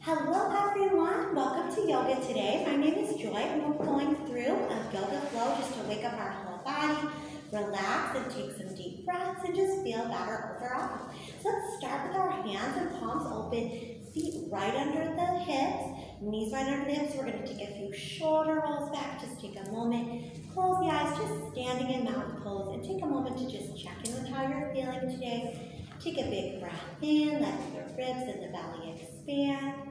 Hello everyone, welcome to yoga today. My name is Joy and we're going through a yoga flow just to wake up our whole body, relax and take some deep breaths and just feel better overall. So let's start with our hands and palms open, feet right under the hips, knees right under the hips. We're going to take a few shoulder rolls back, just take a moment, close the eyes, just standing in mountain pose and take a moment to just check in with how you're feeling today. Take a big breath in, let the ribs and the belly expand.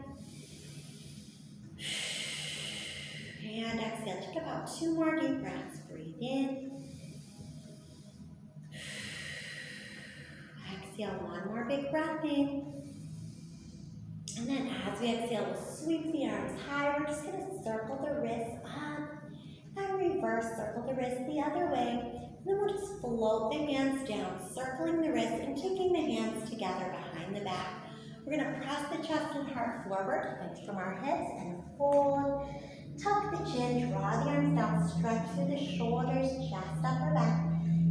And exhale, take about 2 more deep breaths. Breathe in. Exhale, 1 more big breath in. And then as we exhale, we'll sweep the arms high. We're just going to circle the wrists up and reverse circle the wrists the other way. And then we'll just float the hands down, circling the wrists and taking the hands together behind the back. We're going to press the chest and heart forward, lift from our hips and fold. Tuck the chin, draw the arms down, stretch through the shoulders, chest, upper back.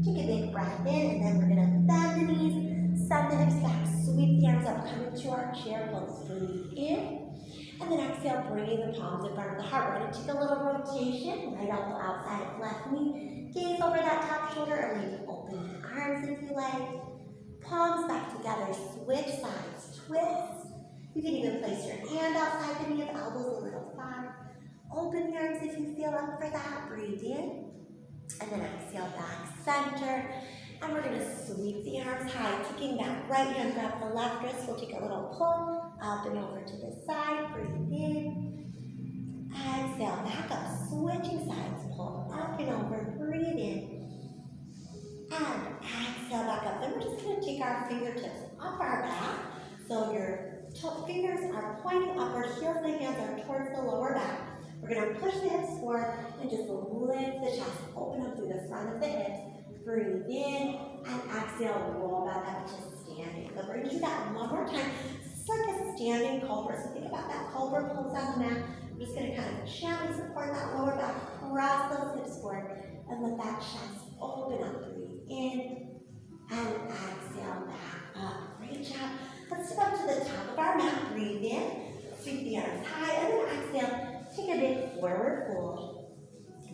Take a big breath in, and then we're going to bend the knees, send the hips back, sweep the arms up, come into our chair pose. Breathe in, and then exhale, bringing the palms in front of the heart. We're going to take a little rotation, right elbow outside of left knee, gaze over that top shoulder, or maybe open the arms if you like. Palms back together, switch sides, twist. You can even place your hand outside the knee if elbows a little far. Open the arms if you feel up for that. Breathe in. And then exhale back center. And we're going to sweep the arms high. Taking that right hand, grab the left wrist. We'll take a little pull up and over to the side. Breathe in. Exhale back up. Switching sides. Pull up and over. Breathe in. And exhale back up. Then we're just going to take our fingertips up our back. So your fingers are pointing upward. Heels of the hands are towards the lower back. We're going to push the hips forward and just lift the chest, open up through the front of the hips. Breathe in and exhale, roll back up to standing. So we're going to do that one more time. It's like a standing cobra. So think about that cobra pose on the mat. I'm just going to kind of gently support that lower back, press those hips forward, and let that chest open up. Breathe in and exhale back up. Great job. Let's step up to the top of our mat. Breathe in, sweep the arms high, and then exhale. Take a big forward fold.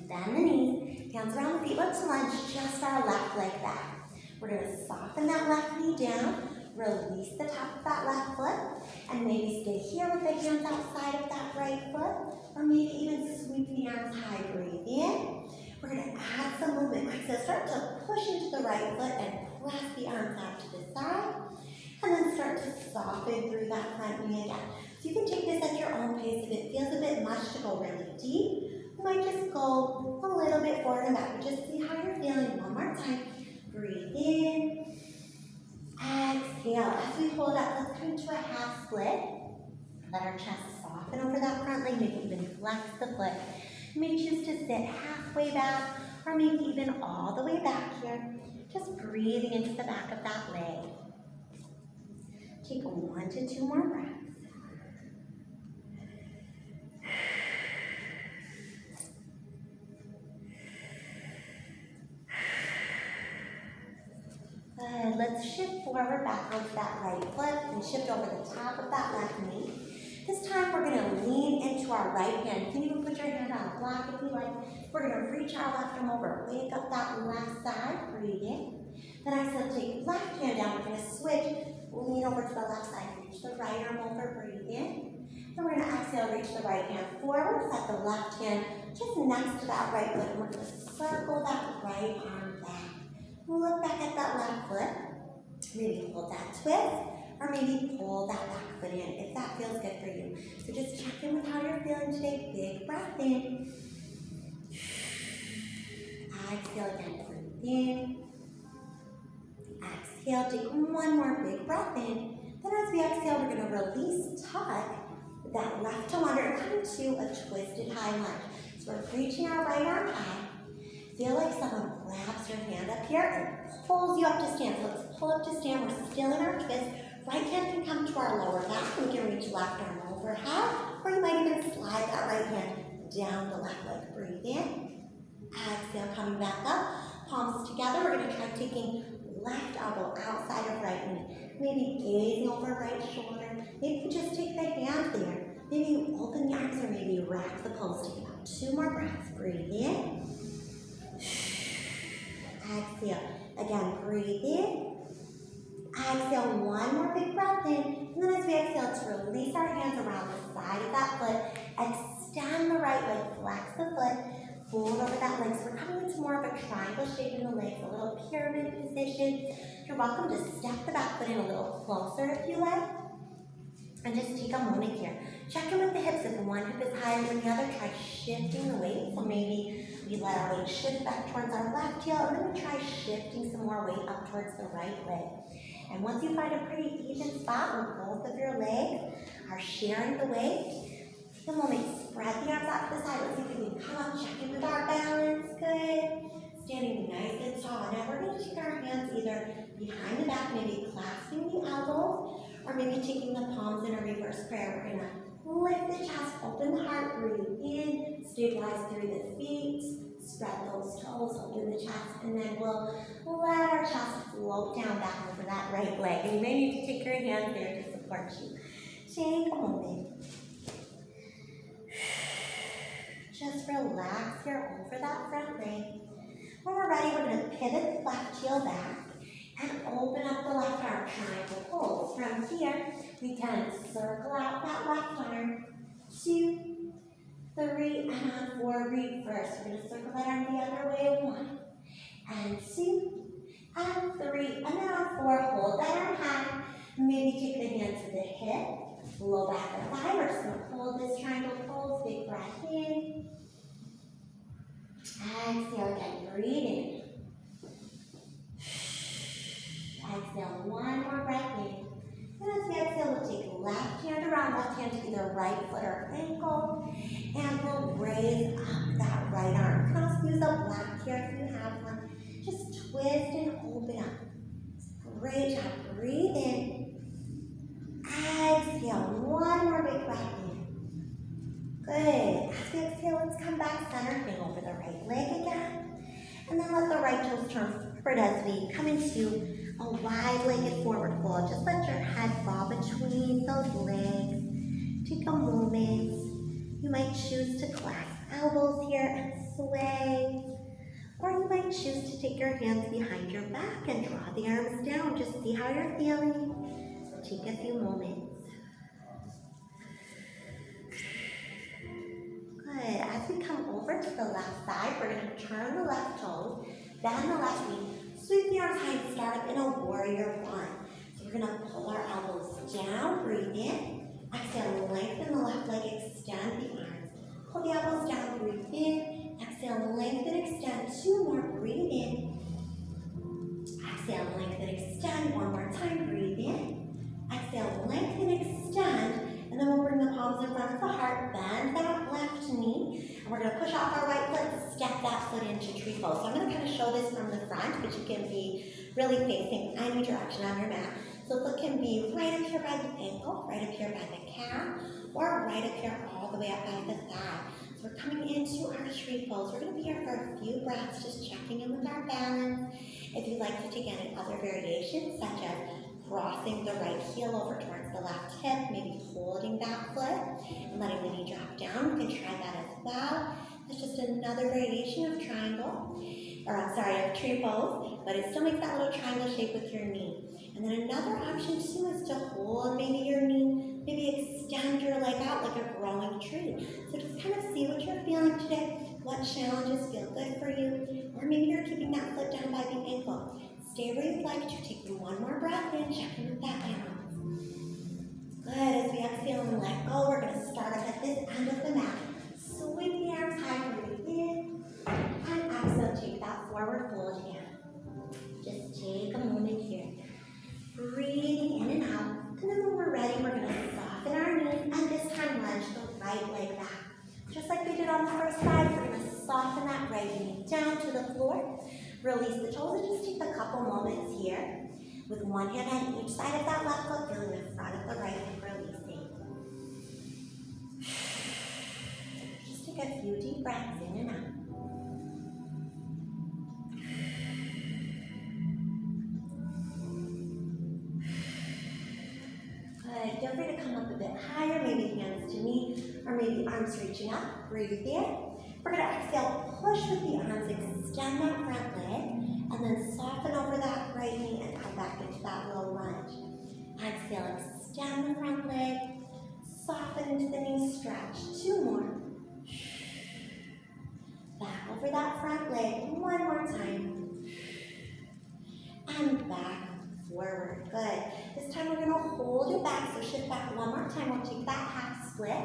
Bend the knees, hands around the feet. Let's lunge just our left leg back. We're going to soften that left knee down, release the top of that left foot, and maybe stay here with the hands outside of that right foot, or maybe even sweep the arms high. Breathe in. We're going to add some movement. So start to push into the right foot and press the arms out to the side. And then start to soften through that front knee again. So you can take this at your own pace. If it feels a bit much to go really deep, you might just go a little bit forward and back. But just see how you're feeling. One more time. Breathe in. Exhale. As we hold up, let's come into a half split. Let our chest soften over that front leg. Maybe even flex the foot. You may choose to sit halfway back or maybe even all the way back here. Just breathing into the back of that leg. Take 1 to 2 more breaths. Good. Let's shift forward back onto that right foot and shift over the top of that left knee. This time we're going to lean into our right hand. You can even put your hand on a block if you like. We're going to reach our left arm over. Wake up that left side. Breathe in. Then exhale, take left hand down. We're going to switch. Lean over to the left side. Reach the right arm over. Breathe in. Then we're going to exhale, reach the right hand forward. Set the left hand just next to that right foot. And we're going to circle that right arm back. Look back at that left foot. Maybe hold that twist. Or maybe pull that back foot in if that feels good for you. So just check in with how you're feeling today. Big breath in. Exhale again. Breathe in. Exhale, take 1 more big breath in. Then as we exhale, we're going to release, tuck that left toe under and come into a twisted high lunge. So we're reaching our right arm high. Feel like someone grabs your hand up here and pulls you up to stand. So let's pull up to stand. We're still in our twist. Right hand can come to our lower back. We can reach left arm overhead. Or you might even slide that right hand down the left leg. Breathe in. Exhale, coming back up. Palms together. We're going to try taking left elbow outside of right knee. Maybe gazing over right shoulder. Maybe just take the hand there 2 more breaths. Breathe in. Exhale. Again, breathe in. Exhale, 1 more big breath in. And then as we exhale, to release our hands around the side of that foot, extend the right leg, flex the foot, fold over that leg. So we're coming into more of a triangle shape in the legs, a little pyramid position. You're welcome to step the back foot in a little closer if you like. And just take a moment here. Check in with the hips. If one hip is higher than the other, try shifting the weight. So maybe we let our weight shift back towards our left heel, and then we try shifting some more weight up towards the right leg. And once you find a pretty even spot where both of your legs are sharing the weight, take a moment, spread the arms out to the side. Let's see if we can come up, check in with our balance. Good. Standing nice and tall. Now we're going to take our hands either behind the back, maybe clasping the elbows, or maybe taking the palms in a reverse prayer. We're going to lift the chest, open the heart, breathe in, stabilize through the feet, spread those toes, open the chest, and then we'll let our chest float down back over that right leg. And you may need to take your hands there to support you. Take a moment. Just relax here over that front leg. When we're ready, we're going to pivot the left heel back and open up the left arm, triangle pose. From here, we can circle out that left arm, 2, 3, and on 4, reverse. We're going to circle that arm the other way, 1, and 2, and 3, and then on 4, hold that arm high. Maybe take the hand to the hip, blow back the thigh. We're just going to hold this triangle pose, big breath in. Exhale again, breathe in. Exhale, 1 more breath in. And as we exhale, we'll take left hand around, left hand to either right foot or ankle, and we'll raise up that right arm. You can also use a block here if you have one. Just twist and open up. Great job. Breathe in. Exhale, 1 more big breath in. Good. As we exhale, let's come back center, bring over the right leg again. And then let the right toes turn forward as we come into a wide-legged forward fold. Just let your head fall between those legs. Take a moment. You might choose to clasp elbows here and sway. Or you might choose to take your hands behind your back and draw the arms down. Just see how you're feeling. Take a few moments. Good. As we come over to the left side, we're going to turn the left toes, bend the left knee, sweep the arms high and start up in a warrior one. So we're going to pull our elbows down, breathe in. Exhale, lengthen the left leg, extend the arms. Pull the elbows down, breathe in. Exhale, lengthen, extend. 2 more, breathe in. Exhale, lengthen, extend. 1 more time, breathe in. Exhale, lengthen, extend. And then we'll bring the palms in front of the heart, bend that left knee, and we're going to push off our right foot, step that foot into tree pose. So I'm going to kind of show this from the front, but you can be really facing any direction on your mat. So the foot can be right up here by the ankle, right up here by the calf, or right up here all the way up by the thigh. So we're coming into our tree pose. We're going to be here for a few breaths, just checking in with our balance. If you'd like to take any other variations, such as crossing the right heel over towards the left hip, maybe holding that foot and letting the knee drop down. You can try that as well. It's just another variation of triangle, of tree pose, but it still makes that little triangle shape with your knee. And then another option too is to hold maybe your knee, maybe extend your leg out like a growing tree. So just kind of see what you're feeling today, what challenges feel good for you, or maybe you're keeping that foot down by the ankle. Stay where you'd like to. Take 1 more breath in, check in with that balance. Good. As we exhale and let go, we're going to start up at this end of the mat. Sweep the arms high, breathe in, and exhale, take that forward fold again. Just take a moment here. Breathing in and out. And then when we're ready, we're going to soften our knees, and this time lunge the right leg back. Just like we did on the first side, we're going to soften that right knee down to the floor. Release the toes and just take a couple moments here with one hand on each side of that left foot, feeling the front of the right hip releasing. Just take a few deep breaths in and out. Good. Feel free to come up a bit higher, maybe hands to knee, or maybe arms reaching up. Breathe in. We're going to exhale, push with the arms, extend that front leg, and then soften over that right knee and come back into that low lunge. Exhale, extend the front leg, soften into the knee, stretch. 2 more. Back over that front leg, 1 more time. And back, forward, good. This time we're going to hold it back, so shift back 1 more time. We'll take that half split.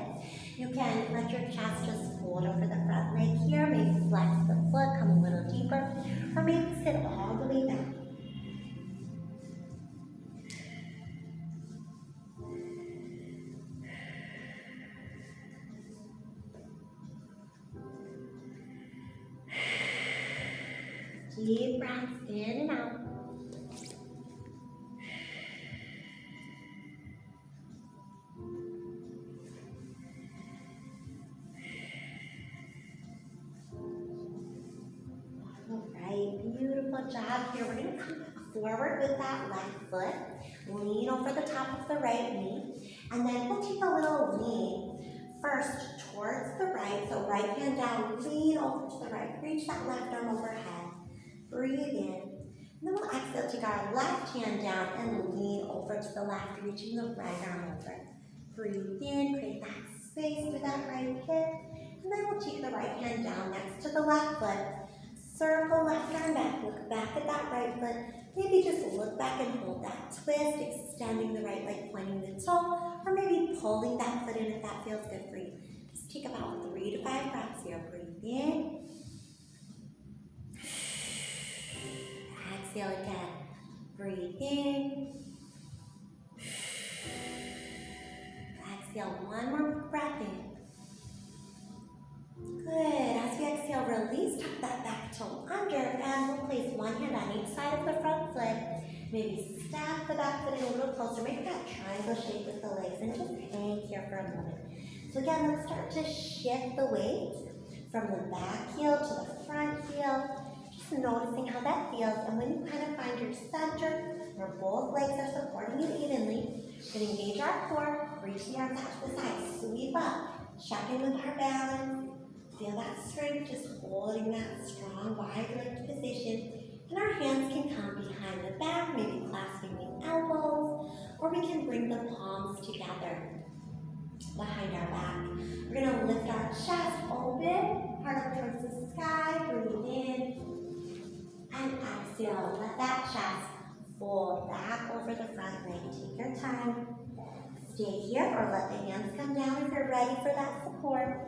You can let your chest just fold over the front leg here, maybe flex the foot, come a little deeper, or maybe sit all the way down. Deep breaths in and out. All right, beautiful job here. We're going to come forward with that left foot. Lean over the top of the right knee. And then we'll take a little lean first towards the right. So right hand down, lean over to the right. Reach that left arm overhead. Breathe in. And then we'll exhale, take our left hand down and lean over to the left, reaching the right arm over. Breathe in, create that space through that right hip. And then we'll take the right hand down next to the left foot. Circle left arm back, look back at that right foot. Maybe just look back and hold that twist, extending the right leg, pointing the toe, or maybe pulling that foot in if that feels good for you. Just take about 3 to 5 breaths here. Breathe in. Exhale again. Breathe in. Exhale, 1 more breath in. Good. As we exhale, release, tuck that back toe under, and we'll place 1 hand on each side of the front foot. Maybe step the back foot in a little closer. Make that triangle shape with the legs, and just hang here for a moment. So again, let's start to shift the weight from the back heel to the front heel. Just noticing how that feels, and when you kind of find your center, where both legs are supporting you evenly, we can engage our core, reach the arms out to the side, sweep up, check in with our balance, feel that strength, just holding that strong wide-legged position, and our hands can come behind the back, maybe clasping the elbows, or we can bring the palms together behind our back. We're going to lift our chest open, heart up towards the sky, breathe in, and exhale. Let that chest fold back over the front leg. Take your time. Stay here or let the hands come down if you're ready for that support.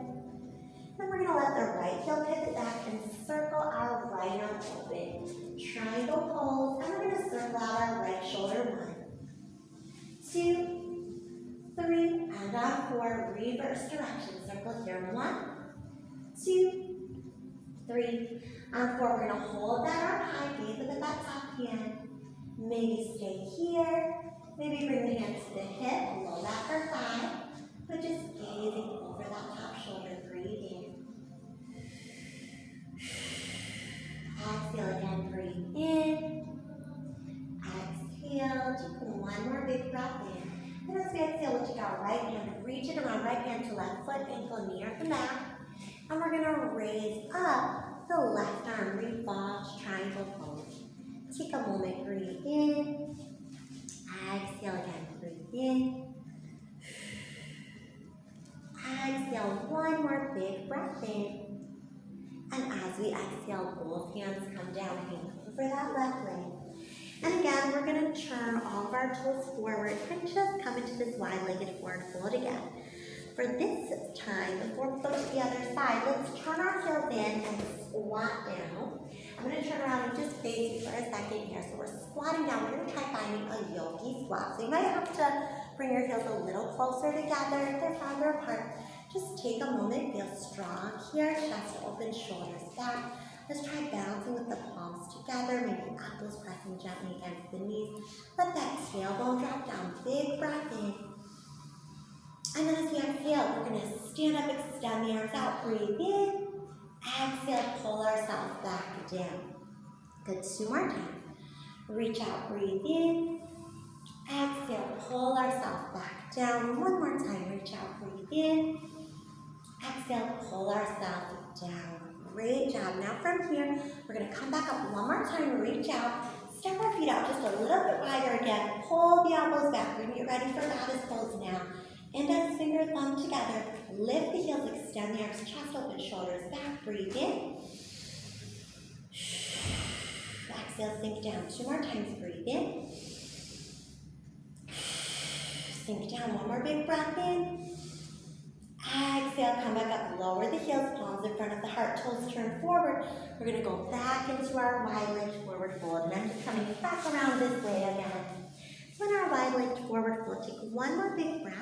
Then we're going to let the right heel pivot back and circle our right arm open. Triangle pose, and we're going to circle out our right shoulder. 1, 2, 3, and on 4, reverse direction. Circle here. 1, 2, 3. On 4, we're going to hold that arm high, gaze up at that top hand. Maybe stay here. Maybe bring the hands to the hip, below that for 5. But just gazing over that top shoulder. Breathe in. Exhale again. Breathe in. Exhale. Take 1 more big breath in. And as we exhale, we'll take our right hand, reach it around, right hand to left foot, ankle near the mat. And we're going to raise up the left arm, revolved triangle pose. Take a moment, breathe in. Exhale again, breathe in. Exhale, 1 more big breath in. And as we exhale, both hands come down, hang over that left leg. And again, we're going to turn all of our toes forward and just come into this wide-legged forward fold again. For this time, before we go to the other side, let's turn our heels in and squat down. I'm going to turn around and just face you for a second here. So we're squatting down. We're going to try finding a yogi squat. So you might have to bring your heels a little closer together if they're farther apart. Just take a moment, feel strong here, chest open, shoulders back. Let's try balancing with the palms together, maybe elbows pressing gently against the knees. Let that tailbone drop down, big breath in. And then as we exhale, we're going to stand up, extend the arms out, breathe in. Exhale, pull ourselves back down. Good, 2 more times. Reach out, breathe in. Exhale, pull ourselves back down. 1 more time, reach out, breathe in. Exhale. exhale, pull ourselves down. Great job. Now from here, we're going to come back up one more time, reach out, step our feet out just a little bit wider again, pull the elbows back. We're going to get ready for goddess pose now. Index finger, thumb together, lift the heels, extend the arms, chest open, shoulders back, breathe in. Exhale, sink down. 2 more times, breathe in. Sink down, one more big breath in. Exhale, come back up, lower the heels, palms in front of the heart, toes turn forward. We're going to go back into our wide-legged forward fold, and I'm just coming back around this way again. So in our wide-legged forward fold, take one more big breath.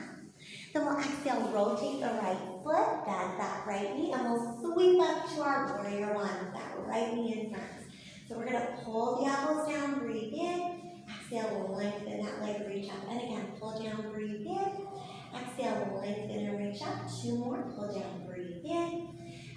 Then we'll exhale, rotate the right foot, bend that right knee, and we'll sweep up to our warrior one with that right knee in front. So we're going to pull the elbows down, breathe in. Exhale, lengthen that leg, reach up. And again, pull down, breathe in. Exhale, lengthen and reach up. 2 more, pull down, breathe in.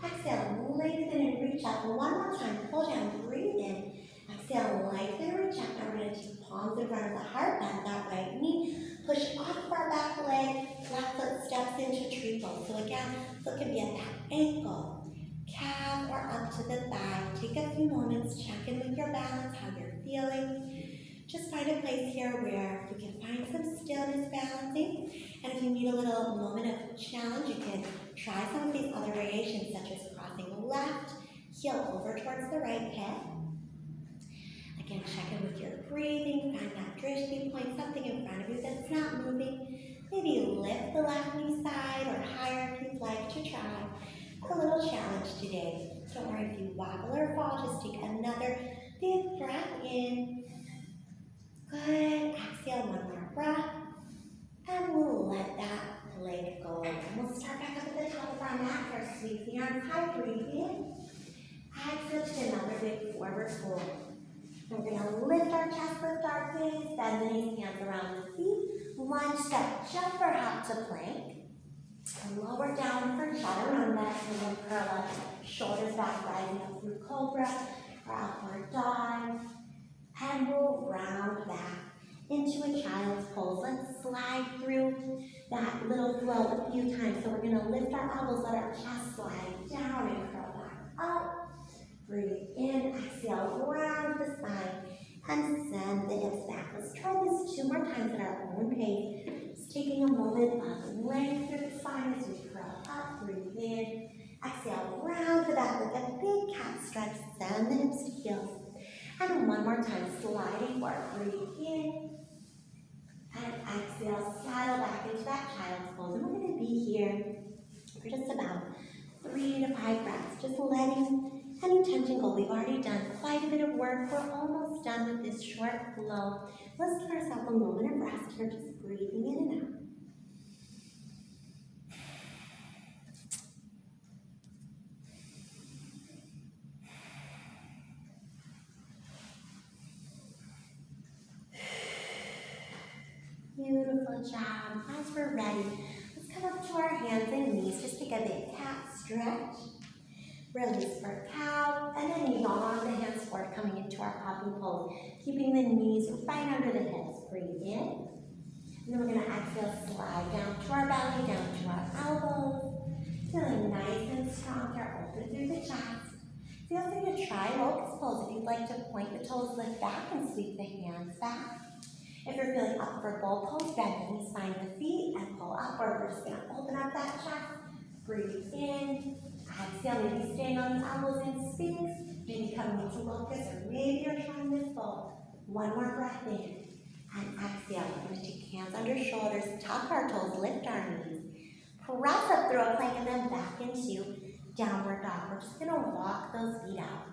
Exhale, lengthen and reach up. One more time, pull down, breathe in. Exhale, lengthen and reach up. Now we're going to take palms in front of the heart, bend that right knee. Push off of our back leg, left foot steps into tree pose. So again, foot can be at that ankle, calf, or up to the thigh. Take a few moments, check in with your balance, how you're feeling. Just find a place here where you can find some stillness balancing. And if you need a little moment of challenge, you can try some of these other variations, such as crossing the left heel over towards the right hip. Again, check in with your breathing, find that drishti point, something in front of you that's not moving. Maybe lift the left knee side or higher if you'd like to try. A little challenge today. Don't worry if you wobble or fall, just take another big breath in. Good. Exhale, one more breath. And we'll let that leg go. And we'll start back up at the top of our mat here. Sweep the arms high, breathe in. Exhale to another big forward fold. We're going to lift our chest, lift our gaze, bend the knees, hands around the feet. One step, jump or hop to plank. Lower down for chaturanga, and then curl up, shoulders back, rising up through cobra or upward dog. And we'll round back into a child's pose. Let's slide through that little flow a few times. So we're going to lift our elbows, let our chest slide down and curl back up. Breathe in, exhale, round the spine, and send the hips back. Let's try this 2 more times at our own pace. Just taking a moment of length through the spine as we curl up, breathe in. Exhale, round the back with a big cat stretch, send the hips to heels. And one more time, sliding forward, breathe in. And exhale, saddle back into that child's pose. And we're going to be here for just about 3 to 5 breaths, just letting any tension go. We've already done quite a bit of work. We're almost done with this short flow. Let's give ourselves a moment of rest here, just breathing in and out. Beautiful job. As we're ready, let's come up to our hands and knees. Just take a big cat stretch. Release for cow, and then yawn the hands forward, coming into our puppy pose. Keeping the knees right under the hips. Breathe in. And then we're going to exhale, slide down to our belly, down to our elbows. Feeling nice and strong here. Open through the chest. Feel free to try locust pose if you'd like to point the toes, lift back, and sweep the hands back. If you're feeling up for bowl pose, bend the knees, find the feet, and pull upward. We're just going to open up that chest. Breathe in. Exhale, maybe staying on the elbows in Sphinx, maybe coming into locust, or maybe you're trying this fold. One more breath in, and exhale. We're going to take hands under shoulders, tuck our toes, lift our knees, press up through a plank, and then back into downward dog. We're just going to walk those feet out.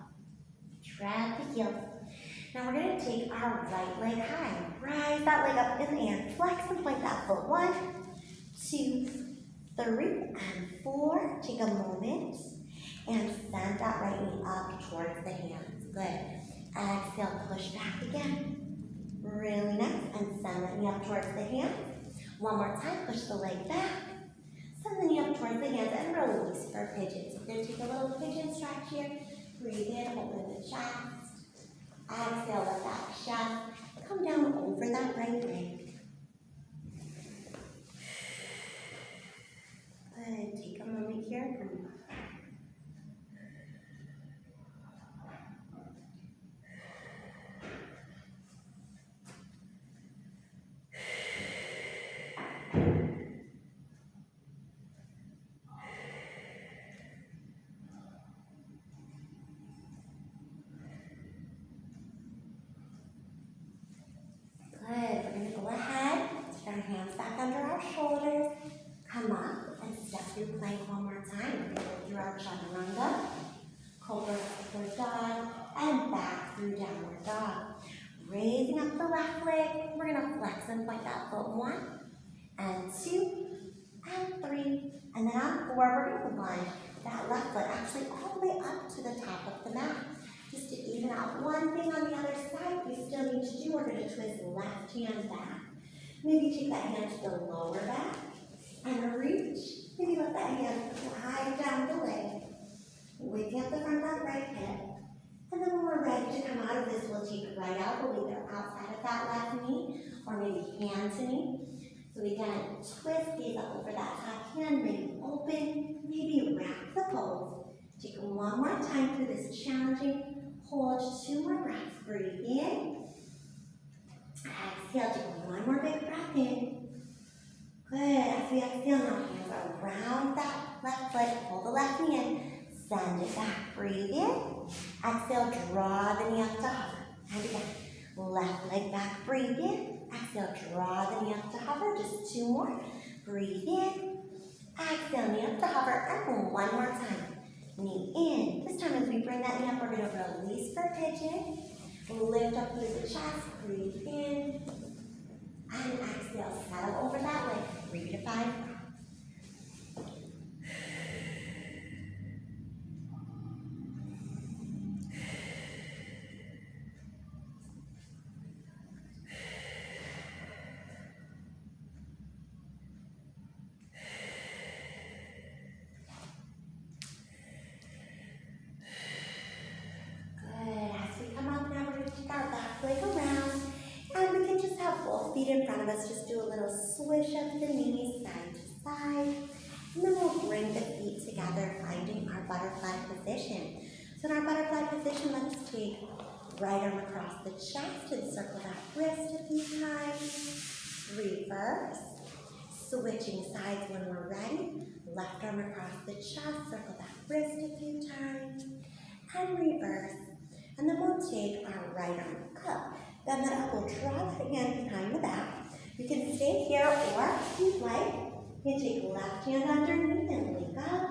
Tread the heels. Now we're going to take our right leg high. Rise that leg up in the air. Flex and point that foot. 1, 2, 3, and 4. Take a moment and send that right knee up towards the hands. Good. Exhale, push back again. Really nice. And send that knee up towards the hands. One more time, push the leg back. Send the knee up towards the hands and release for pigeon. So we're going to take a little pigeon stretch here. Breathe in, open the chest. Exhale, let that chest come down over that right leg. Good. Take a moment here. Breathe. Good. We're going to go ahead, put our hands back under our shoulders, come up and step through plank one more time. We're going to go through our chaturanga, cobra upward dog, and back through downward dog. Raising up the left leg, we're going to flex and point that foot 1, and 2, and 3, and then on 4, we're going to lunge that left foot actually all the way up to the top of the mat. Just to even out one thing on the other side, we still need to do, we're going to twist left hand back. Maybe take that hand to the lower back and reach. Maybe let that hand glide down the leg. Waking up the front of that right hip. And then when we're ready to come out of this, we'll take the right elbow either outside of that left knee or maybe hand to knee. So we can twist these up over that top hand, maybe open, maybe wrap the pose. Take it one more time through this challenging hold. 2 more breaths. Breathe in. Exhale. Take one more big breath in. Good. As we exhale, now hands around that left foot. Pull the left knee in. Send it back. Breathe in. Exhale. Draw the knee up to hover. And again. Left leg back. Breathe in. Exhale. Draw the knee up to hover. Just 2 more. Breathe in. Exhale. Knee up to hover. And one more time. Knee in. This time as we bring that knee up, we're going to release for pigeon. Lift up through the chest. Breathe in. And exhale. Settle over that leg. 3 to 5 breaths. In front of us, just do a little swish of the knees side to side, and then we'll bring the feet together, finding our butterfly position. So in our butterfly position, let's take right arm across the chest and circle that wrist a few times. Reverse. Switching sides when we're ready. Left arm across the chest, circle that wrist a few times, and reverse. And then we'll take our right arm up. Bend that elbow, draw that hand behind the back. You can stay here, or if you'd like, you can take left hand underneath and wake up.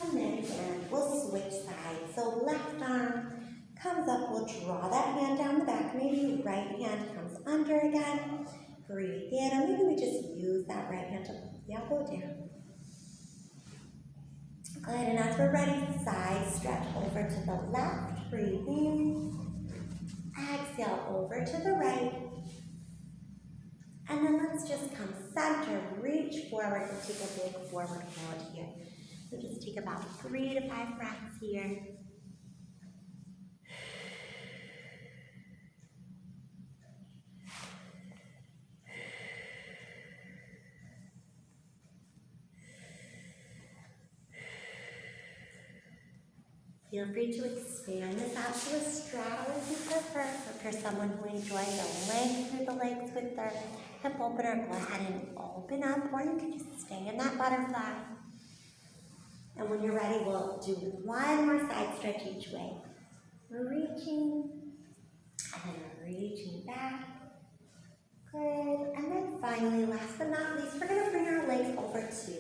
And then again, we'll switch sides. So left arm comes up, we'll draw that hand down the back. Maybe right hand comes under again. Breathe in, or maybe we just use that right hand to pull the elbow down. Good, and as we're ready, side stretch over to the left. Breathe in. Exhale over to the right. And then let's just come center, reach forward, and take a big forward fold here. So just take about 3 to 5 breaths here. Feel free to expand this out to a straddle if you prefer. So if you're someone who enjoys the length through the legs with their hip opener, go ahead and open up, or you can just stay in that butterfly. And when you're ready, we'll do one more side stretch each way. We're reaching, and then we're reaching back. Good. And then finally, last but not least, we're going to bring our legs over to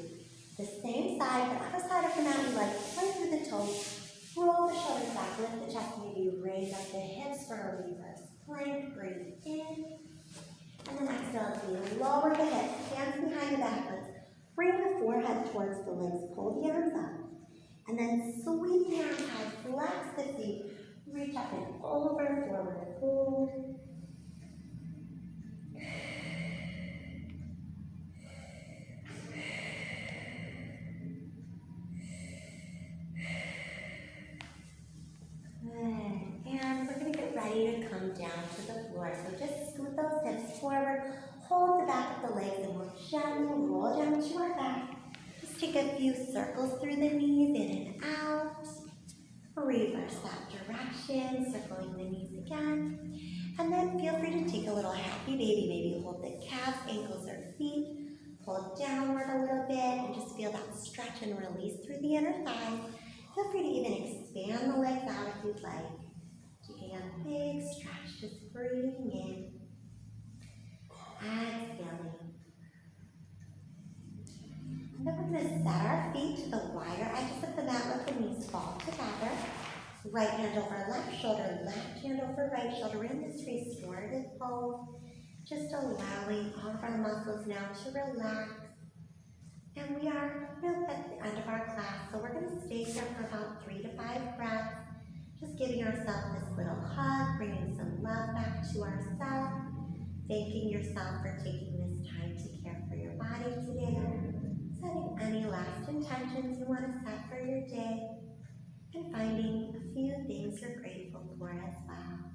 the same side, the other side of the mat. We like play through the toes. Roll the shoulders back, lift the chest, maybe raise up the hips for a reverse plank. Breathe in. And then exhale, we lower the hips, hands behind the back. Let's bring the forehead towards the legs, pull the arms up. And then sweep the arms high, flex the feet, reach up and over, forward and fold. Down to the floor. So just scoot those hips forward, hold the back of the legs, and a few circles through the knees, in and out. Reverse that direction, circling the knees again. And then feel free to take a little happy baby. Maybe hold the calves, ankles, or feet. Pull downward a little bit and just feel that stretch and release through the inner thighs. Feel free to even expand the legs out if you'd like. Taking a big stretch, just breathing in. Exhaling. And then we're going to set our feet to the wider edges of the mat. Let the knees fall together. Right hand over left shoulder, left hand over right shoulder. We're in this restorative pose. Just allowing all of our muscles now to relax. And we are really at the end of our class, so we're going to stay here for about 3 to 5 breaths. Just giving ourselves this little hug, bringing some love back to ourselves. Thanking yourself for taking this time to care for your body today. Setting any last intentions you want to set for your day. And finding a few things you're grateful for as well.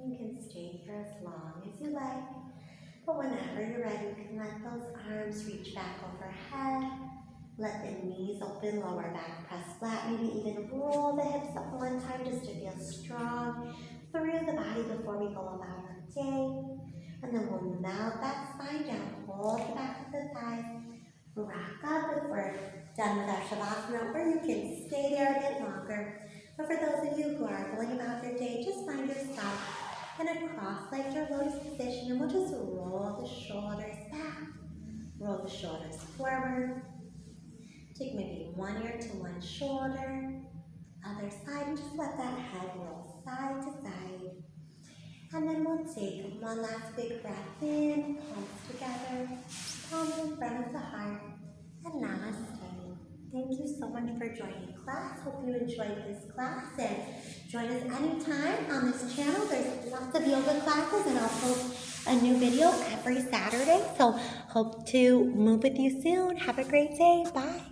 You can stay here as long as you like, but whenever you're ready, you can let those arms reach back overhead. Let the knees open, lower back press flat, maybe even roll the hips up one time just to feel strong through the body before we go about our day. And then we'll melt that spine down, hold the back of the thighs, rock up if we're done with our Shavasana, or you can stay there a bit longer. But for those of you who are going about your day, just find yourself in a cross-legged or lotus position, and we'll just roll the shoulders back, roll the shoulders forward. Take maybe one ear to one shoulder, other side, and just let that head roll side to side. And then we'll take one last big breath in, palms together, palms in front of the heart, and namaste. Thank you so much for joining class. Hope you enjoyed this class, and join us anytime on this channel. There's lots of yoga classes, and I'll post a new video every Saturday. So hope to move with you soon. Have a great day. Bye.